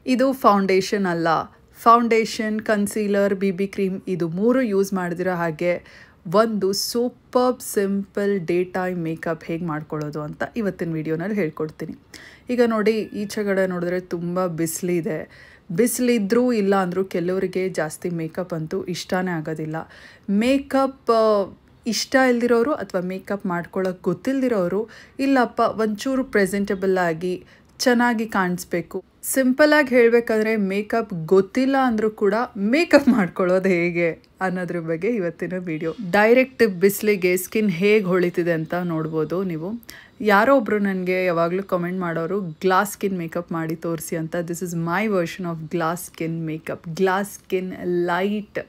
ಇದು ಫೌಂಡೇಶನ್ ಅಲ್ಲ. Foundation, concealer, BB cream ಇದು 3 ಯೂಸ್ ಮಾಡಿದಿರೋ ಹಾಗೆ ಒಂದು super simple day time makeup ಹೇಗೆ ಮಾಡ್ಕೊಳ್ಳೋದು ಅಂತ ಇವತ್ತಿನ ವಿಡಿಯೋನಲ್ಲಿ ಹೇಳ್ಕೊಡ್ತೀನಿ. ಈಗ ನೋಡಿ, ಈಚೆಗಡೆ ನೋಡಿದ್ರೆ ತುಂಬ ಬಿಸಿಲಿದೆ. ಬಿಸಿಲಿದ್ರೂ ಇಲ್ಲ ಅಂದರೂ ಕೆಲವರಿಗೆ ಜಾಸ್ತಿ ಮೇಕಪ್ ಅಂತೂ ಇಷ್ಟನೇ ಆಗೋದಿಲ್ಲ. ಮೇಕಪ್ ಇಷ್ಟ ಇಲ್ದಿರೋರು ಅಥವಾ ಮೇಕಪ್ ಮಾಡ್ಕೊಳ್ಳೋಕೆ ಗೊತ್ತಿಲ್ದಿರೋರು, ಇಲ್ಲಪ್ಪ ಒಂಚೂರು ಪ್ರೆಸೆಂಟಬಲ್ ಆಗಿ ಚೆನ್ನಾಗಿ ಕಾಣಿಸ್ಬೇಕು, ಸಿಂಪಲಾಗಿ ಹೇಳಬೇಕಂದ್ರೆ ಮೇಕಪ್ ಗೊತ್ತಿಲ್ಲ ಅಂದರೂ ಕೂಡ ಮೇಕಪ್ ಮಾಡ್ಕೊಳ್ಳೋದು ಹೇಗೆ ಅನ್ನೋದ್ರ ಬಗ್ಗೆ ಇವತ್ತಿನ ವಿಡಿಯೋ. ಡೈರೆಕ್ಟ್ ಬಿಸಿಲಿಗೆ ಸ್ಕಿನ್ ಹೇಗೆ ಹೊಳಿತಿದೆ ಅಂತ ನೋಡ್ಬೋದು ನೀವು. ಯಾರೋ ಒಬ್ಬರು ನನಗೆ ಯಾವಾಗಲೂ ಕಮೆಂಟ್ ಮಾಡೋರು, ಗ್ಲಾಸ್ ಸ್ಕಿನ್ ಮೇಕಪ್ ಮಾಡಿ ತೋರಿಸಿ ಅಂತ. This is my version of glass skin makeup, glass skin light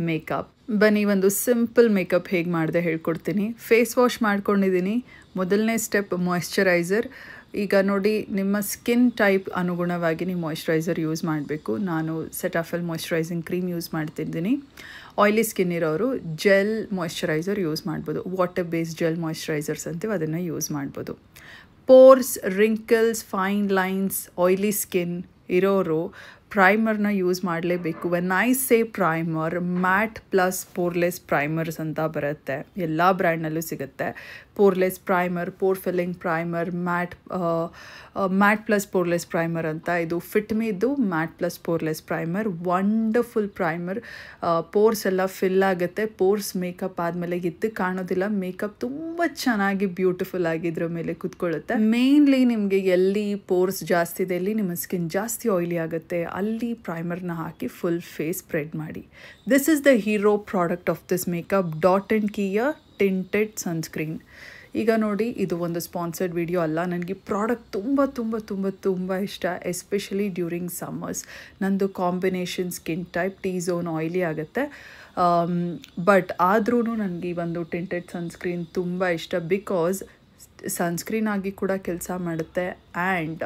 makeup. ಬನ್ನಿ ಒಂದು ಸಿಂಪಲ್ ಮೇಕಪ್ ಹೇಗೆ ಮಾಡಿದೆ ಹೇಳ್ಕೊಡ್ತೀನಿ. ಫೇಸ್ ವಾಶ್ ಮಾಡ್ಕೊಂಡಿದ್ದೀನಿ. ಮೊದಲನೇ ಸ್ಟೆಪ್ ಮಾಯ್ಶ್ಚರೈಸರ್. ಈಗ ನೋಡಿ, ನಿಮ್ಮ ಸ್ಕಿನ್ ಟೈಪ್ ಅನುಗುಣವಾಗಿ ನೀವು ಮಾಯ್ಶ್ಚರೈಸರ್ ಯೂಸ್ ಮಾಡಬೇಕು. ನಾನು ಸೆಟಾಫಿಲ್ ಮಾಯ್ಶ್ಚರೈಸಿಂಗ್ ಕ್ರೀಮ್ ಯೂಸ್ ಮಾಡ್ತಿದ್ದೀನಿ. ಆಯ್ಲಿ ಸ್ಕಿನ್ ಇರೋರು ಜೆಲ್ ಮಾಯ್ಶ್ಚರೈಸರ್ ಯೂಸ್ ಮಾಡ್ಬೋದು. ವಾಟರ್ ಬೇಸ್ಡ್ ಜೆಲ್ ಮಾಯ್ಶ್ಚರೈಸರ್ಸ್ ಅಂತೀವಿ, ಅದನ್ನು ಯೂಸ್ ಮಾಡ್ಬೋದು. Pores, wrinkles, fine lines, oily skin ಇರೋರು ಪ್ರೈಮರ್ನ ಯೂಸ್ ಮಾಡಲೇಬೇಕು. When I say primer, matte plus poreless primers ಅಂತ ಬರುತ್ತೆ, ಎಲ್ಲ ಬ್ರ್ಯಾಂಡ್ನಲ್ಲೂ ಸಿಗುತ್ತೆ. Poreless primer, pore filling primer, matte plus poreless primer ಅಂತ. ಇದು ಫಿಟ್ಮಿದು matte plus poreless primer, wonderful primer. Pores ಎಲ್ಲ ಫಿಲ್ ಆಗುತ್ತೆ. ಪೋರ್ಸ್ ಮೇಕಪ್ ಆದಮೇಲೆ ಎದ್ದು ಕಾಣೋದಿಲ್ಲ. ಮೇಕಪ್ ತುಂಬ ಚೆನ್ನಾಗಿ ಬ್ಯೂಟಿಫುಲ್ ಆಗಿ ಇದ್ರ ಮೇಲೆ ಕೂತ್ಕೊಳ್ಳುತ್ತೆ. ಮೇನ್ಲಿ ನಿಮಗೆ ಎಲ್ಲಿ ಪೋರ್ಸ್ ಜಾಸ್ತಿ ಇದೆ, ಎಲ್ಲಿ ನಿಮ್ಮ ಸ್ಕಿನ್ ಜಾಸ್ತಿ ಆಯಿಲಿ ಆಗುತ್ತೆ, ಅಲ್ಲಿ ಪ್ರೈಮರ್ನ ಹಾಕಿ ಫುಲ್ ಫೇಸ್ ಸ್ಪ್ರೆಡ್ ಮಾಡಿ. This is the hero product of this makeup, dot and key tinted sunscreen. ಈಗ ನೋಡಿ, ಇದು ಒಂದು ಸ್ಪಾನ್ಸರ್ಡ್ ವಿಡಿಯೋ ಅಲ್ಲ. ನನಗೆ ಪ್ರಾಡಕ್ಟ್ ತುಂಬ ತುಂಬ ತುಂಬ ತುಂಬ ಇಷ್ಟ, ಎಸ್ಪೆಷಲಿ ಡ್ಯೂರಿಂಗ್ ಸಮ್ಮರ್ಸ್. ನಂದು combination skin type T zone oily ಆಗುತ್ತೆ. ಬಟ್ ಆದ್ರೂ ನನಗೆ ಈ ಒಂದು ಟಿಂಟೆಡ್ ಸನ್ಸ್ಕ್ರೀನ್ ತುಂಬ ಇಷ್ಟ. ಬಿಕಾಸ್ ಸನ್ಸ್ಕ್ರೀನ್ ಆಗಿ ಕೂಡ ಕೆಲಸ ಮಾಡುತ್ತೆ. ಆ್ಯಂಡ್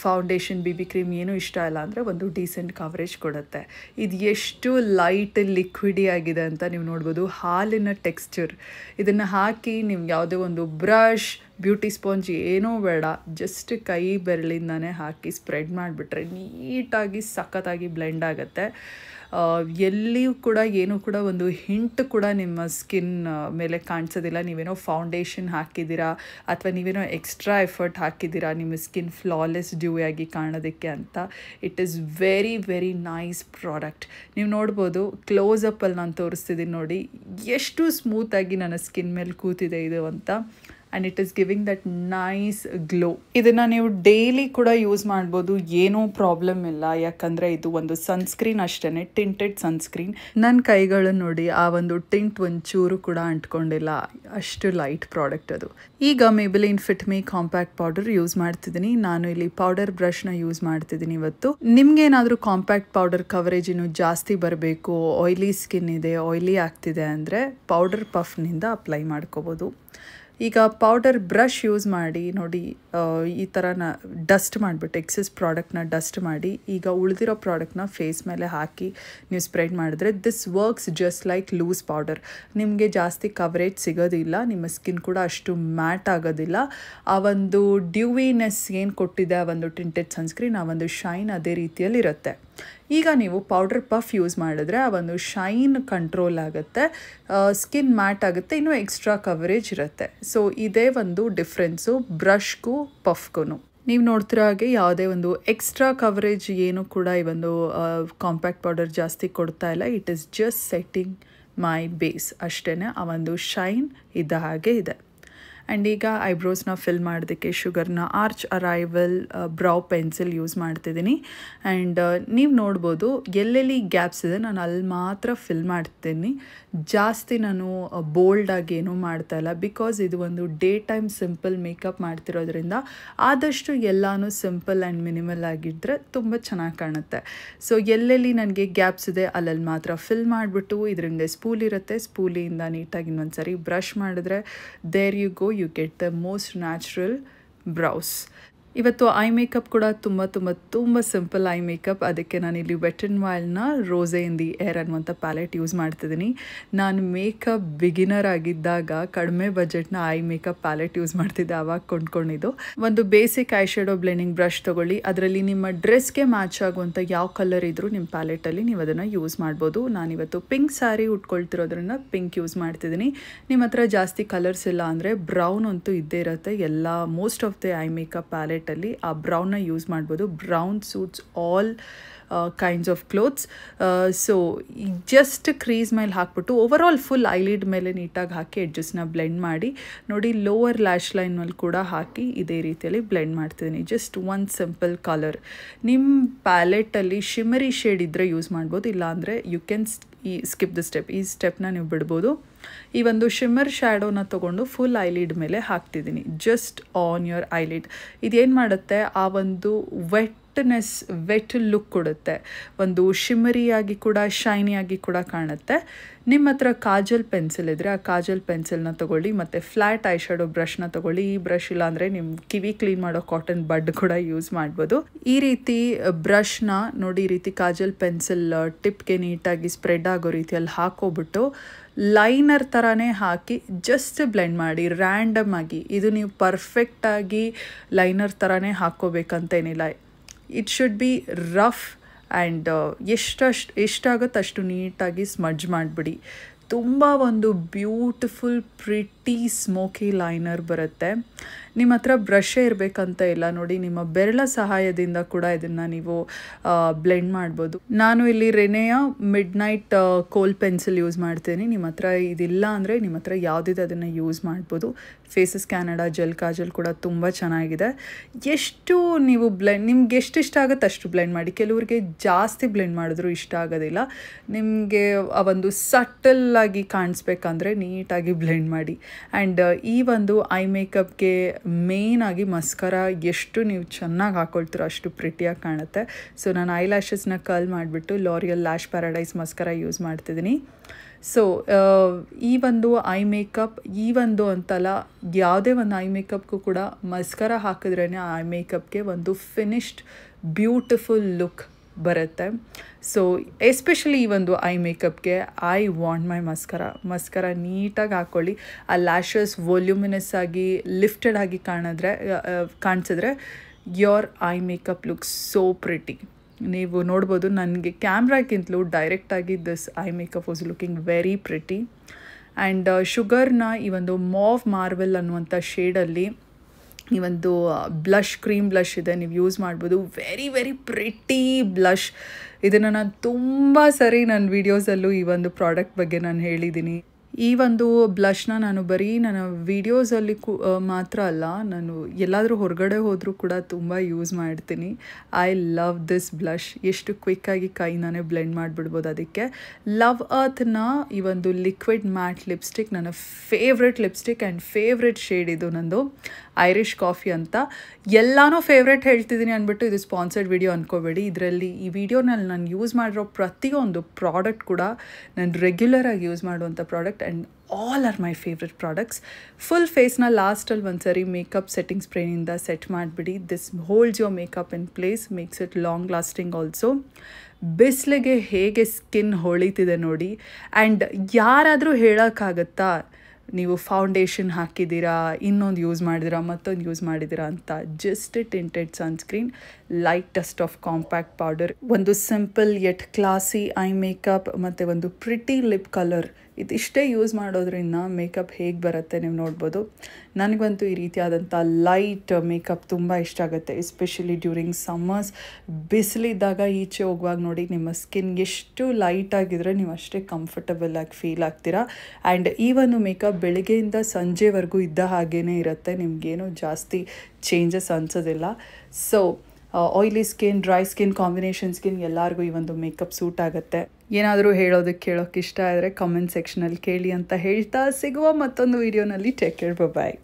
ಫೌಂಡೇಶನ್, BB ಕ್ರೀಮ್ ಏನೂ ಇಷ್ಟ ಇಲ್ಲ ಅಂದರೆ ಒಂದು ಡೀಸೆಂಟ್ ಕವರೇಜ್ ಕೊಡುತ್ತೆ. ಇದು ಎಷ್ಟು ಲೈಟ್ ಲಿಕ್ವಿಡಿ ಆಗಿದೆ ಅಂತ ನೀವು ನೋಡ್ಬೋದು. ಹಾಲಿನ ಟೆಕ್ಸ್ಚರ್. ಇದನ್ನು ಹಾಕಿ ನಿಮ್ಗೆ ಯಾವುದೇ ಒಂದು ಬ್ರಷ್, ಬ್ಯೂಟಿ ಸ್ಪಾಂಜ್ ಏನೂ ಬೇಡ, ಜಸ್ಟ್ ಕೈ ಬೆರಳಿಂದನೇ ಹಾಕಿ ಸ್ಪ್ರೆಡ್ ಮಾಡಿಬಿಟ್ರೆ ನೀಟಾಗಿ ಸಖತ್ತಾಗಿ ಬ್ಲೆಂಡ್ ಆಗುತ್ತೆ. ಎಲ್ಲಿಯೂ ಕೂಡ ಏನೂ ಕೂಡ ಒಂದು ಹಿಂಟ್ ಕೂಡ ನಿಮ್ಮ ಸ್ಕಿನ್ ಮೇಲೆ ಕಾಣಿಸೋದಿಲ್ಲ. ನೀವೇನೋ ಫೌಂಡೇಶನ್ ಹಾಕಿದ್ದೀರಾ ಅಥವಾ ನೀವೇನೋ ಎಕ್ಸ್ಟ್ರಾ ಎಫರ್ಟ್ ಹಾಕಿದ್ದೀರಾ ನಿಮ್ಮ ಸ್ಕಿನ್ ಫ್ಲಾಲೆಸ್ ಡ್ಯೂಯ್ ಆಗಿ ಕಾಣೋದಕ್ಕೆ ಅಂತ. It is very very nice product. ನೀವು ನೋಡ್ಬೋದು, ಕ್ಲೋಸಪ್ಪಲ್ಲಿ ನಾನು ತೋರಿಸ್ತಿದ್ದೀನಿ ನೋಡಿ, ಎಷ್ಟು ಸ್ಮೂತಾಗಿ ನನ್ನ ಸ್ಕಿನ್ ಮೇಲೆ ಕೂತಿದೆ ಇದು ಅಂತ. And it is giving that nice glow. ಇದನ್ನು ನೀವು ಡೈಲಿ ಕೂಡ ಯೂಸ್ ಮಾಡ್ಬೋದು, ಏನೂ ಪ್ರಾಬ್ಲಮ್ ಇಲ್ಲ. ಯಾಕಂದರೆ ಇದು ಒಂದು ಸನ್ಸ್ಕ್ರೀನ್ ಅಷ್ಟೇ, ಟಿಂಟೆಡ್ ಸನ್ಸ್ಕ್ರೀನ್. ನನ್ನ ಕೈಗಳನ್ನು ನೋಡಿ, ಆ ಒಂದು ಟಿಂಟ್ ಒಂಚೂರು ಕೂಡ ಅಂಟ್ಕೊಂಡಿಲ್ಲ, ಅಷ್ಟು ಲೈಟ್ ಪ್ರಾಡಕ್ಟ್ ಅದು. ಈಗ ಮೇಬೆಲಿನ್ ಫಿಟ್ ಮಿ ಕಾಂಪ್ಯಾಕ್ಟ್ ಪೌಡರ್ ಯೂಸ್ ಮಾಡ್ತಿದ್ದೀನಿ. ನಾನು ಇಲ್ಲಿ ಪೌಡರ್ ಬ್ರಷ್ನ ಯೂಸ್ ಮಾಡ್ತಿದ್ದೀನಿ ಇವತ್ತು. ನಿಮ್ಗೇನಾದರೂ ಕಾಂಪ್ಯಾಕ್ಟ್ ಪೌಡರ್ ಕವರೇಜ್ ಇನ್ನೂ ಜಾಸ್ತಿ ಬರಬೇಕು, ಆಯ್ಲಿ ಸ್ಕಿನ್ ಇದೆ, ಆಯ್ಲಿ ಆಗ್ತಿದೆ ಅಂದರೆ ಪೌಡರ್ ಪಫ್ನಿಂದ ಅಪ್ಲೈ ಮಾಡ್ಕೋಬೋದು. ಈಗ ಪೌಡರ್ ಬ್ರಷ್ ಯೂಸ್ ಮಾಡಿ ನೋಡಿ, ಈ ಥರ ಡಸ್ಟ್ ಮಾಡಿಬಿಟ್ಟು ಎಕ್ಸೆಸ್ ಪ್ರಾಡಕ್ಟ್ನ ಡಸ್ಟ್ ಮಾಡಿ ಈಗ ಉಳಿದಿರೋ ಪ್ರಾಡಕ್ಟ್ನ ಫೇಸ್ ಮೇಲೆ ಹಾಕಿ ನೀವು ಸ್ಪ್ರೆಡ್ ಮಾಡಿದ್ರೆ this works just like loose powder. ನಿಮಗೆ ಜಾಸ್ತಿ ಕವರೇಜ್ ಸಿಗೋದಿಲ್ಲ, ನಿಮ್ಮ ಸ್ಕಿನ್ ಕೂಡ ಅಷ್ಟು ಮ್ಯಾಟ್ ಆಗೋದಿಲ್ಲ. ಆ ಒಂದು ಡ್ಯೂವಿನೆಸ್ ಏನು ಕೊಟ್ಟಿದೆ ಆ ಒಂದು ಟಿಂಟೆಡ್ ಸನ್ಸ್ಕ್ರೀನ್, ಆ ಒಂದು ಶೈನ್ ಅದೇ ರೀತಿಯಲ್ಲಿ ಇರುತ್ತೆ. ಈಗ ನೀವು ಪೌಡರ್ ಪಫ್ ಯೂಸ್ ಮಾಡಿದ್ರೆ ಆ ಒಂದು ಶೈನ್ ಕಂಟ್ರೋಲ್ ಆಗುತ್ತೆ, ಸ್ಕಿನ್ ಮ್ಯಾಟ್ ಆಗುತ್ತೆ, ಇನ್ನೂ ಎಕ್ಸ್ಟ್ರಾ ಕವರೇಜ್ ಇರುತ್ತೆ. ಸೊ ಇದೇ ಒಂದು ಡಿಫ್ರೆನ್ಸು ಬ್ರಷ್ಗೂ ಪಫ್ಗೂ. ನೀವು ನೋಡ್ತಿರೋ ಹಾಗೆ ಯಾವುದೇ ಒಂದು ಎಕ್ಸ್ಟ್ರಾ ಕವರೇಜ್ ಏನು ಕೂಡ ಈ ಒಂದು ಕಾಂಪ್ಯಾಕ್ಟ್ ಪೌಡರ್ ಜಾಸ್ತಿ ಕೊಡ್ತಾ ಇಲ್ಲ. It is just setting my base ಅಷ್ಟೇ. ಆ ಒಂದು ಶೈನ್ ಇದ್ದ ಹಾಗೆ ಇದೆ. ಆ್ಯಂಡ್ ಈಗ ಐಬ್ರೋಸ್ನ ಫಿಲ್ ಮಾಡೋದಕ್ಕೆ ಶುಗರ್ನ ಆರ್ಚ್ ಅರೈವಲ್ ಬ್ರೌ ಪೆನ್ಸಿಲ್ ಯೂಸ್ ಮಾಡ್ತಿದ್ದೀನಿ. ಆ್ಯಂಡ್ ನೀವು ನೋಡ್ಬೋದು ಎಲ್ಲೆಲ್ಲಿ ಗ್ಯಾಪ್ಸ್ ಇದೆ ನಾನು ಅಲ್ಲಿ ಮಾತ್ರ ಫಿಲ್ ಮಾಡ್ತೀನಿ. ಜಾಸ್ತಿ ನಾನು ಬೋಲ್ಡಾಗಿ ಏನೂ ಮಾಡ್ತಾಯಿಲ್ಲ. ಬಿಕಾಸ್ ಇದು ಒಂದು ಡೇ ಟೈಮ್ ಸಿಂಪಲ್ ಮೇಕಪ್ ಮಾಡ್ತಿರೋದ್ರಿಂದ ಆದಷ್ಟು ಎಲ್ಲನೂ ಸಿಂಪಲ್ ಆ್ಯಂಡ್ ಮಿನಿಮಲ್ ಆಗಿದ್ದರೆ ತುಂಬ ಚೆನ್ನಾಗಿ ಕಾಣುತ್ತೆ. ಸೊ ಎಲ್ಲೆಲ್ಲಿ ನನಗೆ ಗ್ಯಾಪ್ಸ್ ಇದೆ ಅಲ್ಲಲ್ಲಿ ಮಾತ್ರ ಫಿಲ್ ಮಾಡಿಬಿಟ್ಟು ಇದರಿಂದ ಸ್ಪೂಲ್ ಇರುತ್ತೆ, ಸ್ಪೂಲಿಯಿಂದ ನೀಟಾಗಿ ಇನ್ನೊಂದು ಸರಿ ಬ್ರಷ್ ಮಾಡಿದ್ರೆ there you go, you get the most natural brows. ಇವತ್ತು ಐ ಮೇಕಪ್ ಕೂಡ ತುಂಬ ಸಿಂಪಲ್ ಐ ಮೇಕಪ್. ಅದಕ್ಕೆ ನಾನಿಲ್ಲಿ ವೆಟ್ ಆ್ಯಂಡ್ ವೈಲ್ಡ್ನ ರೋಸೆ ಇನ್ ದಿ ಏರ್ ಅನ್ನುವಂಥ ಪ್ಯಾಲೆಟ್ ಯೂಸ್ ಮಾಡ್ತಿದ್ದೀನಿ. ನಾನು ಮೇಕಪ್ ಬಿಗಿನರ್ ಆಗಿದ್ದಾಗ ಕಡಿಮೆ ಬಜೆಟ್ನ ಐ ಮೇಕಪ್ ಪ್ಯಾಲೆಟ್ ಯೂಸ್ ಮಾಡ್ತಿದ್ದೆ, ಆವಾಗ ಕೊಂಡ್ಕೊಂಡಿದ್ದು. ಒಂದು basic I shadow blending brush ತೊಗೊಳ್ಳಿ. ಅದರಲ್ಲಿ ನಿಮ್ಮ ಡ್ರೆಸ್ಗೆ ಮ್ಯಾಚ್ ಆಗುವಂಥ ಯಾವ ಕಲರ್ ಇದ್ರೂ ನಿಮ್ಮ ಪ್ಯಾಲೆಟಲ್ಲಿ ನೀವು ಅದನ್ನು ಯೂಸ್ ಮಾಡ್ಬೋದು. ನಾನಿವತ್ತು ಪಿಂಕ್ ಸ್ಯಾರಿ ಉಟ್ಕೊಳ್ತಿರೋದ್ರಿಂದ ಪಿಂಕ್ ಯೂಸ್ ಮಾಡ್ತಿದ್ದೀನಿ. ನಿಮ್ಮ ಹತ್ರ ಜಾಸ್ತಿ ಕಲರ್ಸ್ ಇಲ್ಲ ಅಂದರೆ ಬ್ರೌನ್ ಅಂತೂ ಇದ್ದೇ ಇರುತ್ತೆ. ಎಲ್ಲ most of the I makeup palette ಅಲ್ಲಿ ಆ ಬ್ರೌನ್ನ ಯೂಸ್ ಮಾಡ್ಬೋದು. Brown suits all kinds of clothes. So just crease ಮೇಲೆ ಹಾಕ್ಬಿಟ್ಟು ಓವರ್ ಆಲ್ ಫುಲ್ ಐಲಿಡ್ ಮೇಲೆ ನೀಟಾಗಿ ಹಾಕಿ ಎಡ್ಜಸ್ನ ಬ್ಲೆಂಡ್ ಮಾಡಿ ನೋಡಿ. ಲೋವರ್ ಲ್ಯಾಶ್ ಲೈನ್ ಮೇಲೆ ಕೂಡ ಹಾಕಿ ಇದೇ ರೀತಿಯಲ್ಲಿ ಬ್ಲೆಂಡ್ ಮಾಡ್ತಿದ್ದೀನಿ. Just one simple colour. ನಿಮ್ಮ ಪ್ಯಾಲೆಟಲ್ಲಿ ಶಿಮರಿ ಶೇಡ್ ಇದ್ದರೆ ಯೂಸ್ ಮಾಡ್ಬೋದು, ಇಲ್ಲಾಂದರೆ you can skip the step. ಈ ಸ್ಟೆಪ್ನ ನೀವು ಬಿಡ್ಬೋದು. ಈ ಒಂದು ಶಿಮ್ಮರ್ ಶ್ಯಾಡೋನ ತೊಗೊಂಡು ಫುಲ್ ಐಲಿಡ್ ಮೇಲೆ ಹಾಕ್ತಿದ್ದೀನಿ, ಜಸ್ಟ್ ಆನ್ ಯೋರ್ ಐಲಿಡ್. ಇದೇನು ಮಾಡುತ್ತೆ, ಆ ಒಂದು ವೆಟ್ ಲುಕ್ ಕೊಡುತ್ತೆ. ಒಂದು ಶಿಮ್ಮರಿಯಾಗಿ ಕೂಡ ಶೈನಿಯಾಗಿ ಕೂಡ ಕಾಣುತ್ತೆ. ನಿಮ್ಮ ಹತ್ರ ಕಾಜಲ್ ಪೆನ್ಸಿಲ್ ಇದ್ದರೆ ಆ ಕಾಜಲ್ ಪೆನ್ಸಿಲ್ನ ತೊಗೊಳ್ಳಿ, ಮತ್ತು ಫ್ಲ್ಯಾಟ್ ಐ ಶ್ಯಾಡೋ ಬ್ರಷ್ನ ತೊಗೊಳ್ಳಿ. ಈ ಬ್ರಷ್ ಇಲ್ಲ ಅಂದರೆ ನಿಮ್ಮ ಕಿವಿ ಕ್ಲೀನ್ ಮಾಡೋ ಕಾಟನ್ ಬಡ್ ಕೂಡ ಯೂಸ್ ಮಾಡ್ಬೋದು. ಈ ರೀತಿ ಬ್ರಷ್ನ ನೋಡಿ, ಈ ರೀತಿ ಕಾಜಲ್ ಪೆನ್ಸಿಲ್ ಟಿಪ್ಗೆ ನೀಟಾಗಿ ಸ್ಪ್ರೆಡ್ ಆಗೋ ರೀತಿಯಲ್ಲಿ ಹಾಕೋಬಿಟ್ಟು ಲೈನರ್ ಥರನೇ ಹಾಕಿ ಜಸ್ಟ್ ಬ್ಲೆಂಡ್ ಮಾಡಿ ರ್ಯಾಂಡಮ್ ಆಗಿ. ಇದು ನೀವು ಪರ್ಫೆಕ್ಟಾಗಿ ಲೈನರ್ ಥರನೇ ಹಾಕ್ಕೋಬೇಕಂತೇನಿಲ್ಲ. It should be rough and ಎಷ್ಟಾಗುತ್ತೆ ಅಷ್ಟು ನೀಟಾಗಿ ಸ್ಮಡ್ಜ್ ಮಾಡಿಬಿಡಿ. ತುಂಬ ಒಂದು ಬ್ಯೂಟಿಫುಲ್ ಪ್ರಿಟಿ ಸ್ಮೋಕಿ ಲೈನರ್ ಬರುತ್ತೆ. ನಿಮ್ಮ ಹತ್ರ ಬ್ರಷೇ ಇರಬೇಕಂತ ಇಲ್ಲ ನೋಡಿ, ನಿಮ್ಮ ಬೆರಳ ಸಹಾಯದಿಂದ ಕೂಡ ಇದನ್ನು ನೀವು ಬ್ಲೆಂಡ್ ಮಾಡ್ಬೋದು. ನಾನು ಇಲ್ಲಿ ರೆನೆಯ ಮಿಡ್ ನೈಟ್ ಕೋಲ್ ಪೆನ್ಸಿಲ್ ಯೂಸ್ ಮಾಡ್ತೀನಿ. ನಿಮ್ಮ ಹತ್ರ ಇದಿಲ್ಲ ಅಂದರೆ ನಿಮ್ಮ ಹತ್ರ ಯಾವುದಿದೆ ಅದನ್ನು ಯೂಸ್ ಮಾಡ್ಬೋದು. ಫೇಸಸ್ ಕ್ಯಾನಡಾ ಜೆಲ್ ಕಾಜಲ್ ಕೂಡ ತುಂಬ ಚೆನ್ನಾಗಿದೆ. ಎಷ್ಟು ನೀವು ನಿಮ್ಗೆ ಎಷ್ಟು ಇಷ್ಟ ಆಗುತ್ತೆ ಅಷ್ಟು ಬ್ಲೆಂಡ್ ಮಾಡಿ. ಕೆಲವ್ರಿಗೆ ಜಾಸ್ತಿ ಬ್ಲೆಂಡ್ ಮಾಡಿದ್ರು ಇಷ್ಟ ಆಗೋದಿಲ್ಲ. ನಿಮಗೆ ಆ ಒಂದು ಸಟಲ್ಲಾಗಿ ಕಾಣಿಸ್ಬೇಕಂದ್ರೆ ನೀಟಾಗಿ ಬ್ಲೆಂಡ್ ಮಾಡಿ. ಆ್ಯಂಡ್ ಈ ಒಂದು ಐ ಮೇಕಪ್ಗೆ ಮೇಯ್ನಾಗಿ ಮಸ್ಕರ ಎಷ್ಟು ನೀವು ಚೆನ್ನಾಗಿ ಹಾಕ್ಕೊಳ್ತೀರೋ ಅಷ್ಟು ಪ್ರಿಟಿಯಾಗಿ ಕಾಣುತ್ತೆ. ಸೊ ನಾನು ಐ ಲ್ಯಾಶಸ್ನ ಕರ್ಲ್ ಮಾಡಿಬಿಟ್ಟು ಲಾರಿಯಲ್ ಲ್ಯಾಶ್ ಪ್ಯಾರಡೈಸ್ ಮಸ್ಕರ ಯೂಸ್ ಮಾಡ್ತಿದ್ದೀನಿ. ಸೊ ಈ ಒಂದು ಐ ಮೇಕಪ್ ಈ ಒಂದು ಅಂತಲ್ಲ, ಯಾವುದೇ ಒಂದು ಐ ಮೇಕಪ್ಗೂ ಕೂಡ ಮಸ್ಕರ ಹಾಕಿದ್ರೇ ಆ ಐ ಮೇಕಪ್ಗೆ ಒಂದು ಫಿನಿಶ್ಡ್ ಬ್ಯೂಟಿಫುಲ್ ಲುಕ್ ಬರುತ್ತೆ. ಸೊ ಎಸ್ಪೆಷಲಿ ಈ ಒಂದು ಐ ಮೇಕಪ್ಗೆ ಐ ವಾಂಟ್ ಮೈ ಮಸ್ಕರ ನೀಟಾಗಿ ಹಾಕ್ಕೊಳ್ಳಿ. ಆ ಲ್ಯಾಶಸ್ ವಾಲ್ಯೂಮಿನಸ್ ಆಗಿ ಲಿಫ್ಟೆಡ್ ಆಗಿ ಕಾಣಿಸಿದ್ರೆ your eye makeup looks so pretty. ನೀವು ನೋಡ್ಬೋದು, ನನಗೆ ಕ್ಯಾಮ್ರಾಗಿಂತಲೂ ಡೈರೆಕ್ಟಾಗಿ this eye makeup was looking very pretty. And ಶುಗರ್ನ ಈ ಒಂದು ಮಾವ್ ಮಾರ್ವೆಲ್ ಅನ್ನುವಂಥ ಶೇಡಲ್ಲಿ ಈ ಒಂದು ಕ್ರೀಮ್ ಬ್ಲಷ್ ಇದೆ, ನೀವು ಯೂಸ್ ಮಾಡ್ಬೋದು. Very very pretty blush. ಇದನ್ನು ನಾನು ತುಂಬ ಸರಿ ನನ್ನ ವೀಡಿಯೋಸಲ್ಲೂ ಈ ಒಂದು ಪ್ರಾಡಕ್ಟ್ ಬಗ್ಗೆ ನಾನು ಹೇಳಿದ್ದೀನಿ. ಈ ಒಂದು ಬ್ಲಷ್ನ ನಾನು ಬರೀ ನನ್ನ ವೀಡಿಯೋಸಲ್ಲಿ ಮಾತ್ರ ಅಲ್ಲ, ನಾನು ಎಲ್ಲಾದರೂ ಹೊರಗಡೆ ಹೋದರೂ ಕೂಡ ತುಂಬ ಯೂಸ್ ಮಾಡ್ತೀನಿ. I love this blush. ಎಷ್ಟು ಕ್ವಿಕ್ಕಾಗಿ ಕೈನಾನೇ ಬ್ಲೆಂಡ್ ಮಾಡಿಬಿಡ್ಬೋದು. ಅದಕ್ಕೆ ಲವ್ ಅರ್ತ್ನ ಈ ಒಂದು ಲಿಕ್ವಿಡ್ ಮ್ಯಾಟ್ ಲಿಪ್ಸ್ಟಿಕ್ ನನ್ನ favourite lipstick and favourite shade ಇದು ನಂದು ಐರಿಷ್ ಕಾಫಿ ಅಂತ. ಎಲ್ಲನೂ ಫೇವ್ರೆಟ್ ಹೇಳ್ತಿದ್ದೀನಿ ಅಂದ್ಬಿಟ್ಟು ಇದು ಸ್ಪಾನ್ಸರ್ಡ್ ವಿಡಿಯೋ ಅಂದ್ಕೋಬೇಡಿ. ಇದರಲ್ಲಿ ಈ ವಿಡಿಯೋನಲ್ಲಿ ನಾನು ಯೂಸ್ ಮಾಡಿರೋ ಪ್ರತಿಯೊಂದು ಪ್ರಾಡಕ್ಟ್ ಕೂಡ ನಾನು ರೆಗ್ಯುಲರಾಗಿ ಯೂಸ್ ಮಾಡುವಂಥ product and all are my favourite products. Full ಫೇಸ್ನ ಲಾಸ್ಟಲ್ಲಿ ಒಂದು ಸರಿ ಮೇಕಪ್ ಸೆಟ್ಟಿಂಗ್ ಸ್ಪ್ರೇನಿಂದ ಸೆಟ್ ಮಾಡಿಬಿಡಿ. This holds your makeup in place, makes it long lasting also. ಬಿಸಿಲಿಗೆ ಹೇಗೆ ಸ್ಕಿನ್ ಹೊಳಿತಿದೆ ನೋಡಿ. ಆ್ಯಂಡ್ ಯಾರಾದರೂ ಹೇಳೋಕ್ಕಾಗತ್ತಾ ನೀವು ಫೌಂಡೇಶನ್ ಹಾಕಿದ್ದೀರಾ, ಇನ್ನೊಂದು ಯೂಸ್ ಮಾಡಿದ್ದೀರಾ, ಮತ್ತೊಂದು ಯೂಸ್ ಮಾಡಿದ್ದೀರಾ ಅಂತ? Just tinted sunscreen, light dust of compact powder, ಒಂದು simple yet classy eye makeup ಮತ್ತು ಒಂದು ಪ್ರಿಟಿ ಲಿಪ್ ಕಲರ್, ಇದಿಷ್ಟೇ ಯೂಸ್ ಮಾಡೋದ್ರಿಂದ ಮೇಕಪ್ ಹೇಗೆ ಬರುತ್ತೆ ನೀವು ನೋಡ್ಬೋದು. ನನಗಂತೂ ಈ ರೀತಿಯಾದಂಥ ಲೈಟ್ ಮೇಕಪ್ ತುಂಬ ಇಷ್ಟ ಆಗುತ್ತೆ, ಎಸ್ಪೆಷಲಿ ಡ್ಯೂರಿಂಗ್ ಸಮ್ಮರ್ಸ್. ಬಿಸಿಲಿದ್ದಾಗ ಈಚೆ ಹೋಗುವಾಗ ನೋಡಿ, ನಿಮ್ಮ ಸ್ಕಿನ್ ಎಷ್ಟು ಲೈಟಾಗಿದ್ದರೆ ನೀವು ಅಷ್ಟೇ ಕಂಫರ್ಟಬಲ್ ಆಗಿ ಫೀಲ್ ಆಗ್ತೀರಾ. ಆ್ಯಂಡ್ ಈ ಒಂದು ಮೇಕಪ್ ಬೆಳಗ್ಗೆಯಿಂದ ಸಂಜೆವರೆಗೂ ಇದ್ದ ಹಾಗೇ ಇರುತ್ತೆ, ನಿಮಗೇನು ಜಾಸ್ತಿ ಚೇಂಜಸ್ ಅನಿಸೋದಿಲ್ಲ. So oily skin, dry skin, combination skin ಎಲ್ಲರಿಗೂ ಈ ಒಂದು ಮೇಕಪ್ ಸೂಟ್ ಆಗುತ್ತೆ. ಏನಾದರೂ ಕೇಳೋಕ್ಕೆ ಇಷ್ಟ ಆದರೆ ಕಮೆಂಟ್ ಸೆಕ್ಷನಲ್ಲಿ ಕೇಳಿ ಅಂತ ಹೇಳ್ತಾ ಸಿಗುವ ಮತ್ತೊಂದು ವಿಡಿಯೋನಲ್ಲಿ. ಟೇಕ್ ಕೇರ್, ಬಾಯ್.